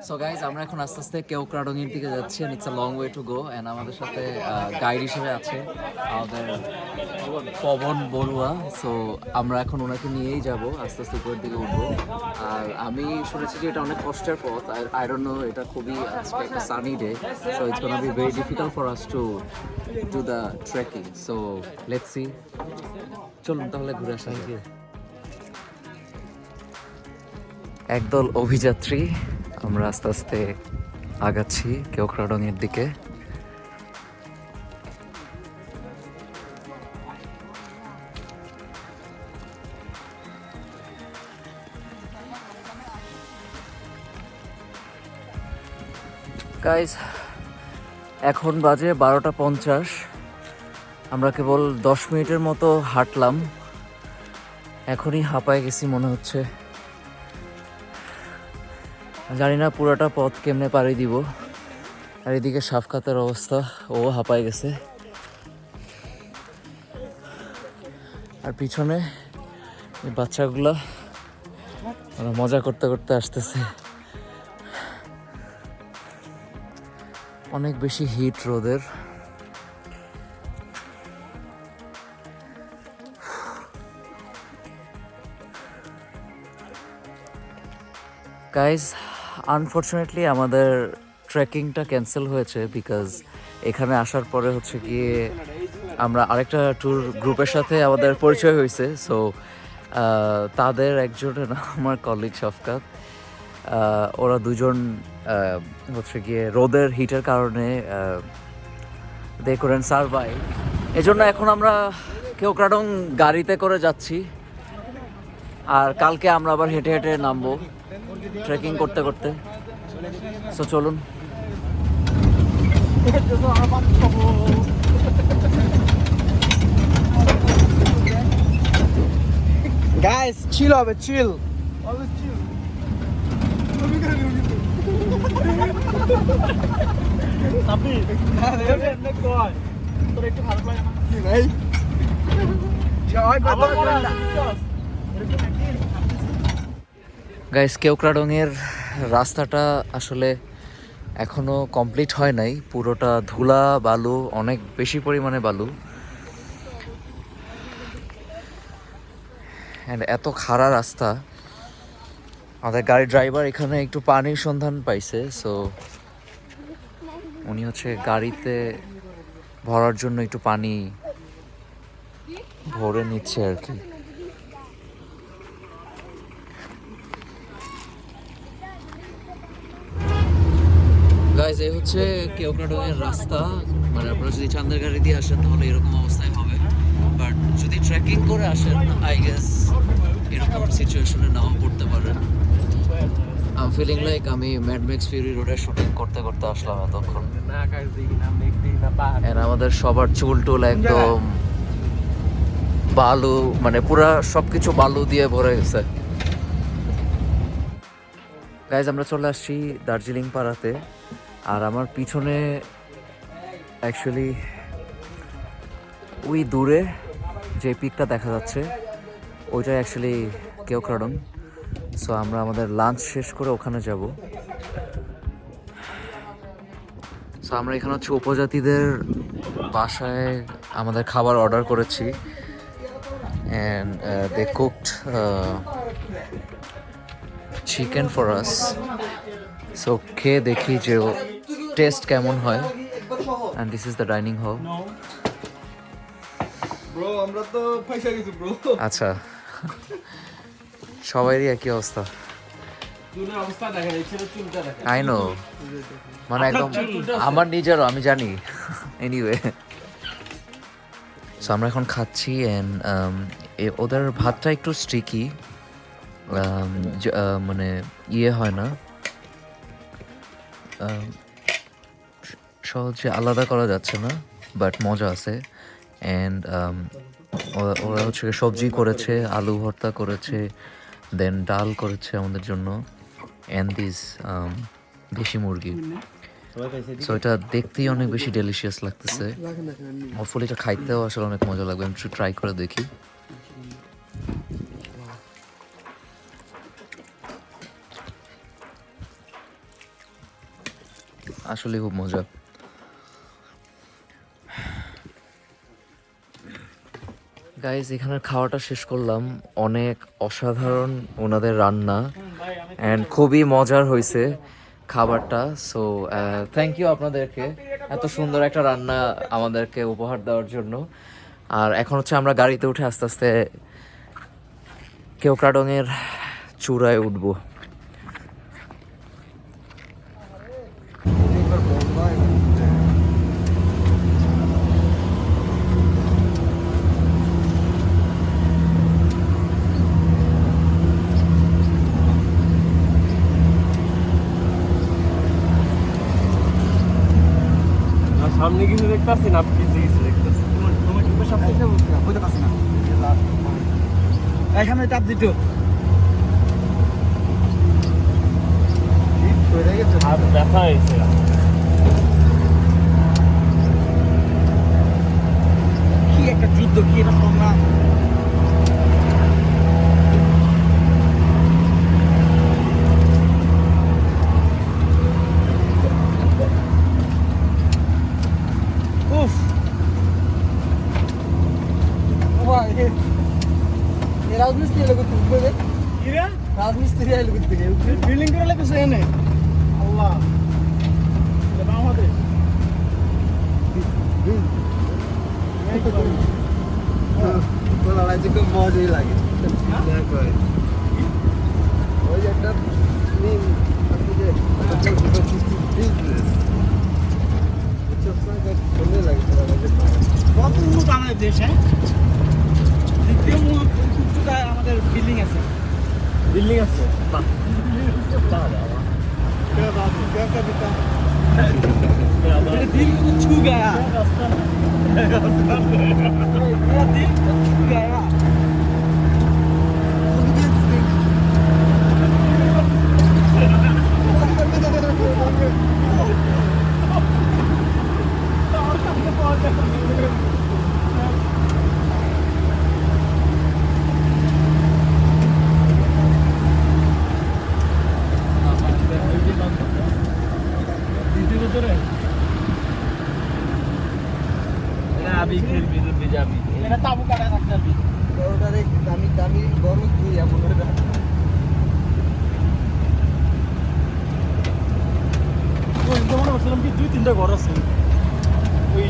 So guys আমরা এখন আস্তে আস্তে কেওক্রাডং-এর দিকে যাচ্ছি and it's a long way to go and আমাদের সাথে গাইড হিসেবে আছে আমাদের পবন বড়ুয়া। সো আমরা এখন ওনাকে নিয়েই যাব, আস্তে আস্তে উপরের দিকে উঠবো। আর আমি শুনেছি যে এটা অনেক কষ্টের পথ। আই ডোন্ট নো, এটা খুবই আজকে একটা sunny day, so it's gonna be very difficult for us to do the trekking. So let's see, চলুন তাহলে ঘুরে আসা যাক। একদল অভিযাত্রী আমরা আস্তে আস্তে আগাচ্ছি কেওক্রাডং-এর দিকে। গাইস এখন বাজে 12টা 50। আমরা কেবল 10 মিনিটের মতো হাঁটলাম, এখনই হাঁপায় গেছি মনে হচ্ছে। জানি না পুরোটা পথ কেমনে পাড়ি দিব। আর এদিকে সাফকাতের অবস্থা, ও হাঁপায় গেছে। আর পিছনে এই বাচ্চাগুলা ওরা মজা করতে করতে আসতেছে। অনেক বেশি হিট রোদের। গাইজ আনফর্চুনেটলি আমাদের ট্রেকিংটা ক্যান্সেল হয়েছে, বিকজ এখানে আসার পরে হচ্ছে গিয়ে আমরা আরেকটা ট্যুর গ্রুপের সাথে আমাদের পরিচয় হয়েছে। সো তাদের একজনের নাম আমার কলিগ শফকাত। ওরা দুজন হচ্ছে গিয়ে রোদের হিটের কারণে দে কুডন্ট সারভাইভ। এজন্য এখন আমরা কেওক্রাডং গাড়িতে করে যাচ্ছি, আর কালকে আমরা আবার হেঁটে হেঁটে নামবো ট্রেকিং করতে করতে। সো চলুন। Guys, chill হবে, chill. Always chill. সাবি এমনে কয় তোর একটু ভালো লাগে না কি ভাই? জয় বাবা। গাইস কেওক্রাডং-এর রাস্তাটা আসলে এখনো কমপ্লিট হয় নাই, পুরোটা ধুলা বালু, অনেক বেশি পরিমাণে বালু। অ্যান্ড এত খাড়া রাস্তা, আমাদের গাড়ির ড্রাইভার এখানে একটু পানির সন্ধান পাইছে। সো উনি হচ্ছে গাড়িতে ভরার জন্য একটু পানি ভরে নিচ্ছে আর কি। গাইজ এই হচ্ছে কেওক্রাডং-এর রাস্তা। মানে আপনারা যদি চান্দের গাড়ি দিয়ে আসেন তাহলে এরকম অবস্থায় হবে, বাট যদি ট্রেকিং করে আসেন আই গেস এরকম সিচুয়েশনে নাও পড়তে পারেন। আই এম ফিলিং লাইক আমি ম্যাড ম্যাক্স ফিউরি রোডে শুটিং করতে করতে আসলাম এতক্ষণ। And আমাদের সবার চুল টুল একদম বালু, মানে পুরা সবকিছু বালু দিয়ে ভরে গেছে। গাইজ আমরা চলে আসছি দার্জিলিং পাড়াতে, আর আমার পিছনে অ্যাকচুয়ালি ওই দূরে যে পিকটা দেখা যাচ্ছে ওইটাই অ্যাকচুয়ালি কেওক্রাডং। সো আমরা আমাদের লাঞ্চ শেষ করে ওখানে যাব। সো আমরা এখানে হচ্ছে উপজাতিদের বাসায় আমাদের খাবার অর্ডার করেছি, and they cooked chicken for us. So খেয়ে দেখি যে টেস্ট কেমন হয়। And this is the dining hall. Bro আমরা তো পয়সা কিছু ব্রো। আচ্ছা, সবারই একই অবস্থা। চুলের অবস্থা দেখেন, এই ছেলের চুলটা দেখেন। আই নো, মানে একদম আমার নিজেরও, আমি জানি। এনিওয়ে, সো আমরা এখন খাচ্ছি অ্যান্ড ওদের ভাতটা একটু স্টিকি, মানে ইয়ে হয় না, সহজে আলাদা করা যাচ্ছে না, বাট মজা আছে। অ্যান্ড ওরা হচ্ছে সবজি করেছে, আলু ভর্তা করেছে, দেন ডাল করেছে আমাদের জন্য, অ্যান্ড দিস দেশি মুরগি। সো এটা দেখতেই অনেক বেশি ডেলিশিয়াস লাগতেছে। হোপফুলি এটা খাইতেও আসলে অনেক মজা লাগবে, আমি একটু ট্রাই করে দেখি। আসলে খুব মজা। গাইজ এখানে খাওয়াটা শেষ করলাম, অনেক অসাধারণ ওনাদের রান্না অ্যান্ড খুবই মজার হয়েছে খাবারটা। সো থ্যাংক ইউ আপনাদেরকে এত সুন্দর একটা রান্না আমাদেরকে উপহার দেওয়ার জন্য। আর এখন হচ্ছে আমরা গাড়িতে উঠে আস্তে আস্তে কেওক্রাডংয়ের চূড়ায় উঠবো। সামনে কিন্তু দেখতে পাচ্ছি না, পিছিয়ে গেছে দেখতেছি। তোমার কি সামনে বুঝতে পারছি না। এখানে চাপ দিত হাত ব্যথা হয়েছে। কি একটা যুদ্ধ, কি একটা সংগ্রাম। উফ, রাজমিস্ত্রি এলো করতে বুঝবে, রাজমিস্ত্রি এলো করতে বিল্ডিং করে লাগছে এনে। আল্লাহ আমাদের খুব মজাই লাগে। ওই একটা কত উন্নত আমাদের দেশ, হ্যাঁ দ্বিতীয় উচ্চতায় আমাদের বিল্ডিং আছে। বিল্ডিং আছে, दिल को छू गया, मेरा दिल को छू गया। দুই তিনটা ঘর আছে ওই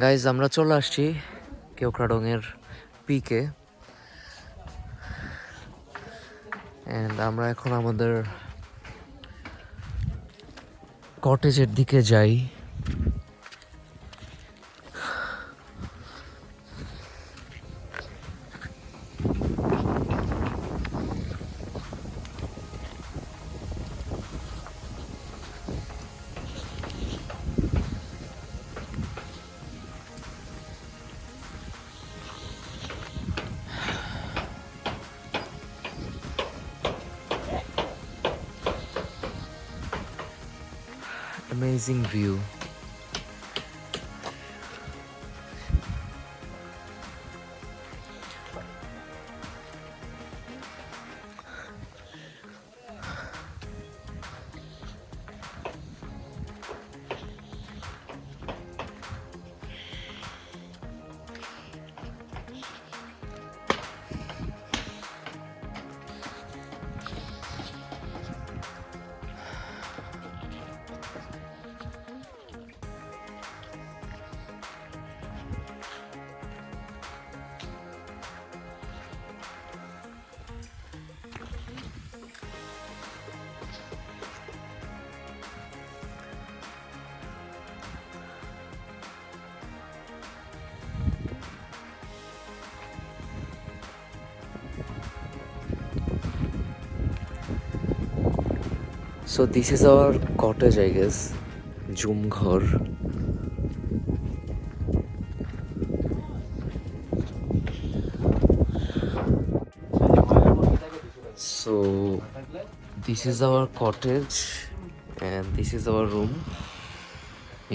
গাইজ আমরা চলে আসছি কেওক্রাডংয়ের পিকে অ্যান্ড আমরা এখন আমাদের কটেজের দিকে যাই। Amazing view. So this is our cottage, I guess. Jumghar. So this is our cottage and this is our room.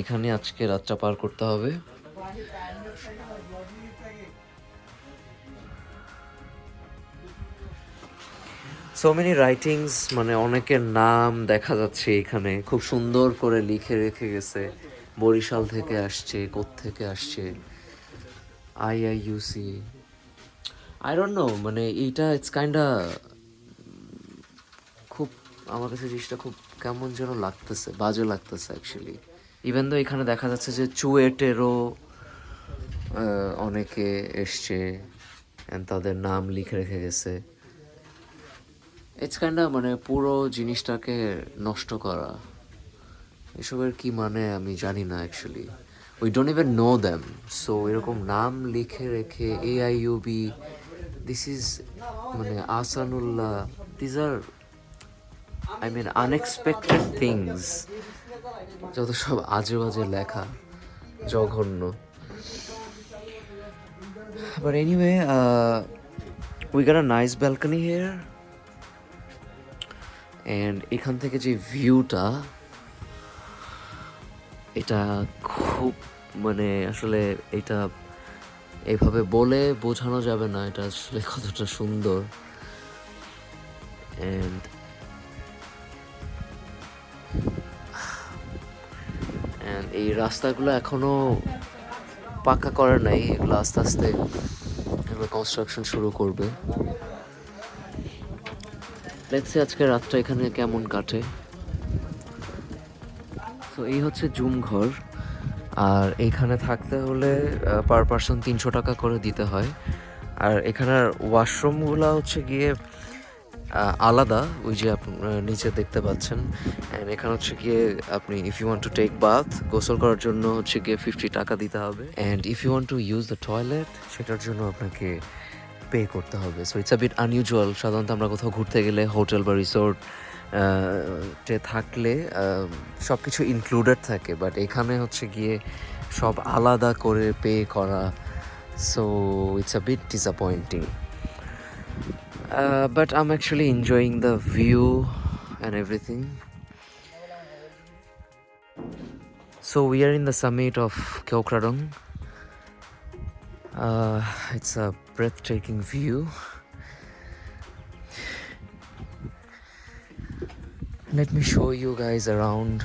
এখানে আজকে রাতটা পার করতে হবে। সো মেনি রাইটিংস, মানে অনেকের নাম দেখা যাচ্ছে এখানে, খুব সুন্দর করে লিখে রেখে গেছে। বরিশাল থেকে আসছে, কোত্থেকে আসছে, IIUC, আই ডোন্ট নো, মানে এইটা ইটস কাইন্ডা খুব, আমার কাছে জিনিসটা খুব কেমন যেন লাগতেছে, বাজে লাগতেছে অ্যাকচুয়ালি। ইভেন তো এখানে দেখা যাচ্ছে যে চুয়েটেরও অনেকে এসছে and তাদের নাম লিখে রেখে গেছে। ইটস কাইন্ডা মানে পুরো জিনিসটাকে নষ্ট করা। এসবের কি মানে আমি জানি না actually. We don't even know them. So এরকম নাম লিখে রেখে AIUB, দিস ইজ মানে Ahsanullah, these are unexpected things. যত সব আজে বাজে লেখা, জঘন্য। But anyway, we got a nice balcony here, and এখান থেকে যে ভিউটা, এটা খুব মানে আসলে এটা এইভাবে বলে বোঝানো যাবে না এটা আসলে কতটা সুন্দর। অ্যান্ড এই রাস্তাগুলো এখনো পাকা করে নাই, এগুলো আস্তে আস্তে এগুলো কনস্ট্রাকশন শুরু করবে। লেটস সে আজকে রাতটা এখানে কেমন কাটে। তো এই হচ্ছে জুম ঘর, আর এখানে থাকতে হলে পার পারসন 300 টাকা করে দিতে হয়। আর এখানের ওয়াশরুমগুলো হচ্ছে গিয়ে আলাদা, ওই যে আপনারা নিচে দেখতে পাচ্ছেন। অ্যান্ড এখানে হচ্ছে গিয়ে আপনি if you want to take bath, গোসল করার জন্য হচ্ছে গিয়ে 50 টাকা দিতে হবে। And if you want to use the toilet, সেটার জন্য আপনাকে পে করতে হবে। So it's a bit unusual. সাধারণত আমরা কোথাও ঘুরতে গেলে হোটেল বা রিসোর্ট থাকলে সব কিছু ইনক্লুডেড থাকে, বাট এখানে হচ্ছে গিয়ে সব আলাদা করে পে করা। So it's a bit disappointing, but I'm actually enjoying the view and everything. So we are in the summit of Kyokradong. It's a breathtaking view. Let me show you guys around.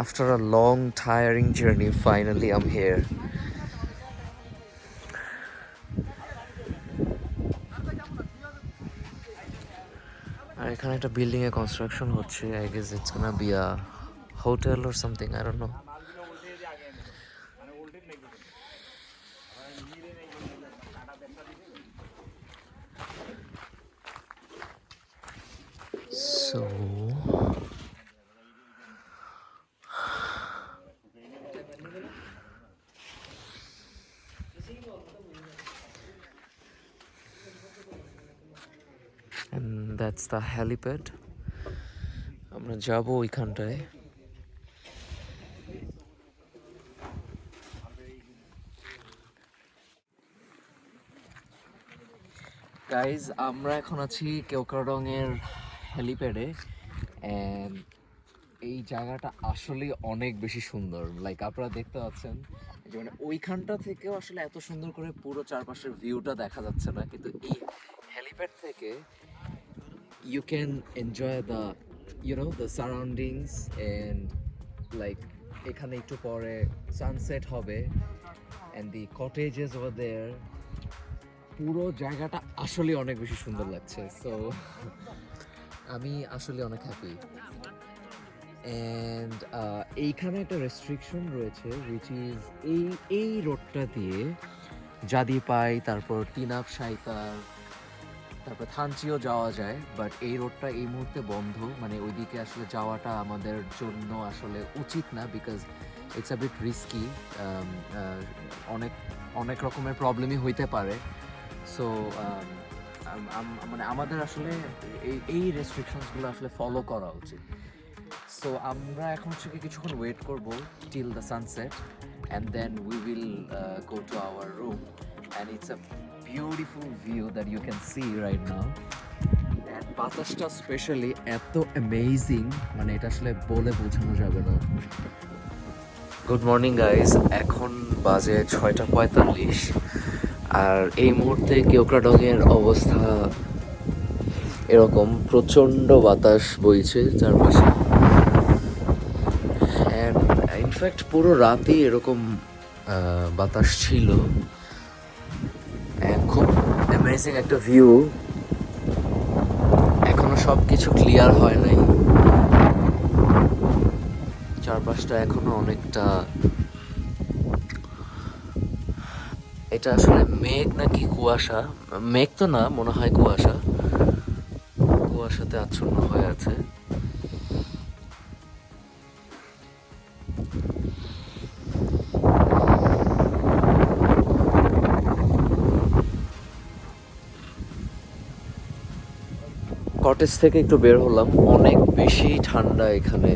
After a long, tiring journey, finally I'm here. আর এখানে একটা building এর construction হচ্ছে। I guess it's gonna be a hotel or something, I don't know. So and that's the helipad. আমরা যাব ওইখানটায়। Guys, আমরা এখন আছি কেওক্রাডং এর হেলিপ্যাডে, অ্যান্ড এই জায়গাটা আসলে অনেক বেশি সুন্দর। লাইক আপনারা দেখতে পাচ্ছেন যে মানে ওইখানটা থেকেও আসলে এত সুন্দর করে পুরো চারপাশের ভিউটা দেখা যাচ্ছে না, কিন্তু এই হেলিপ্যাড থেকে you can enjoy the the surroundings, and like এখানে একটু পরে সানসেট হবে and the cottages over there, পুরো জায়গাটা আসলে অনেক বেশি সুন্দর লাগছে। সো আমি আসলে অনেক হ্যাপি। অ্যান্ড এইখানে একটা রেস্ট্রিকশন রয়েছে, উইচ ইজ এই রোডটা দিয়ে জাদিপাই, তারপর তিনাপ সাইতার, তারপর থানচিও যাওয়া যায়, বাট এই রোডটা এই মুহূর্তে বন্ধ। মানে ওইদিকে আসলে যাওয়াটা আমাদের জন্য আসলে উচিত না, because it's a bit risky. অনেক অনেক রকমের প্রবলেমই হইতে পারে। সো মানে আমাদের আসলে এই রেস্ট্রিকশনসগুলো আসলে ফলো করা উচিত। সো আমরা এখন হচ্ছে কিছুক্ষণ ওয়েট করব till the sunset, and then we will go to our room. And it's a beautiful view that you can see right now, and বাতাসটা স্পেশালি এত অ্যামেজিং, মানে এটা আসলে বলে বোঝানো যাবে না। গুড মর্নিং গাইজ, এখন বাজে 6:45 আর এই মুহূর্তে কেওক্রাডংয়ের অবস্থা এরকম, প্রচণ্ড বাতাস বইছে চারপাশে। অ্যান্ড ইনফ্যাক্ট পুরো রাতই এরকম বাতাস ছিল। খুব অ্যামেজিং একটা ভিউ। এখনো সব কিছু ক্লিয়ার হয় নাই, চারপাশটা এখনো অনেকটা, এটা আসলে মেঘ নাকি কুয়াশা, মেঘ তো না মনে হয়, কুয়াশা, কুয়াশাতে আচ্ছন্ন হয়ে আছে। কটেজ থেকে একটু বের হলাম, অনেক বেশি ঠান্ডা এখানে।